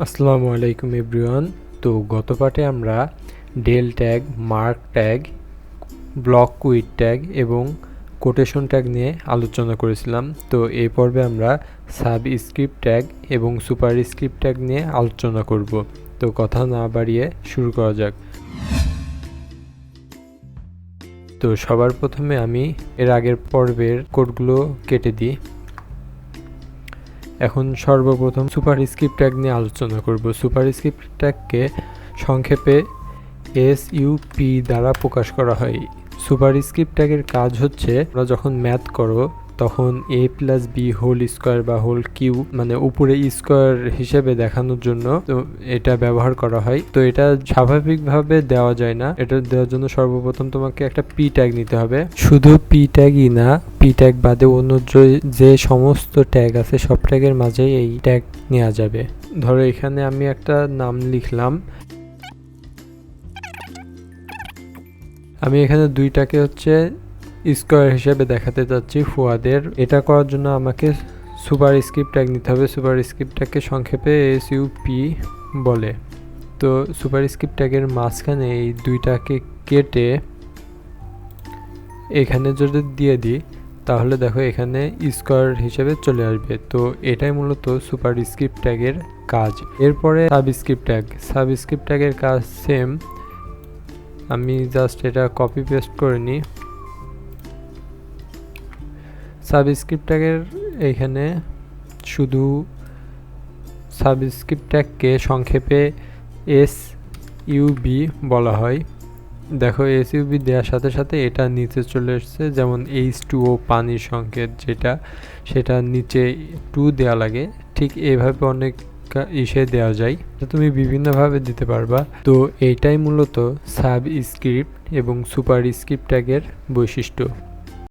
আসসালামু আলাইকুম এভরিওয়ান। তো গত পাঠে আমরা del tag, mark tag, blockquote tag এবং কোটেশন ট্যাগ নিয়ে আলোচনা করেছিলাম। তো এই পর্বে আমরা সাবস্ক্রিপ্ট ট্যাগ এবং সুপারস্ক্রিপ্ট ট্যাগ নিয়ে আলোচনা করব। তো কথা না বাড়িয়ে শুরু করা যাক। তো সবার প্রথমে আমি এর আগের পর্বের কোডগুলো কেটে দিই। এখন সর্বপ্রথম সুপারস্ক্রিপ্ট ট্যাগ নিয়ে আলোচনা করব। সুপারস্ক্রিপ্ট ট্যাগকে সংক্ষেপে এসইউপি দ্বারা প্রকাশ করা হয়। সুপারস্ক্রিপ্ট ট্যাগের কাজ হচ্ছে, তোমরা যখন ম্যাথ করো তখন a plus B whole square বা হোল কিউ মানে উপরে স্কোয়ার হিসেবে দেখানোর জন্য তো এটা ব্যবহার করা হয়। তো এটা স্বাভাবিকভাবে দেওয়া যায় না, এটা দেওয়ার জন্য সর্বপ্রথম তোমাকে একটা পি ট্যাগ নিতে হবে। শুধু পি ট্যাগই না, পি ট্যাগ বাদে অন্য যে সমস্ত ট্যাগ আছে সব ট্যাগের মাঝেই এই ট্যাগ নেওয়া যাবে। ধরো এখানে আমি একটা নাম লিখলাম, আমি এখানে দুইটাকে হচ্ছে স্কোয়ার হিসেবে দেখাতে চাচ্ছি ফুয়াদের। এটা করার জন্য আমাকে সুপারস্ক্রিপ্ট ট্যাগ নিতে হবে। সুপারস্ক্রিপ্ট ট্যাগকে সংক্ষেপে এসইউপি বলে। তো সুপারস্ক্রিপ্ট ট্যাগের মাঝখানে এই দুইটাকে কেটে এখানে যদি দিয়ে দিই তাহলে দেখো এখানে স্কোয়ার হিসেবে চলে আসবে। তো এটাই মূলত সুপারস্ক্রিপ্ট ট্যাগের কাজ। এরপরে সাবস্ক্রিপ্ট ট্যাগ। সাবস্ক্রিপ্ট ট্যাগের কাজ সেম, আমি জাস্ট এটা কপি পেস্ট করে নিই। সাবস্ক্রিপ্ট ট্যাগের এখানে শুধু সাবস্ক্রিপ্ট ট্যাগকে সংক্ষেপে এসইউবি বলা হয়। দেখো এসইউবি দেওয়ার সাথে সাথে এটা নিচে চলে এসছে, যেমন H2O পানির সংকেত যেটা, সেটা নিচে 2 দেওয়া লাগে। ঠিক এইভাবে অনেক ইসে দেওয়া যায়, তুমি বিভিন্নভাবে দিতে পারবা। তো এইটাই মূলত সাবস্ক্রিপ্ট এবং সুপারস্ক্রিপ্ট ট্যাগের বৈশিষ্ট্য।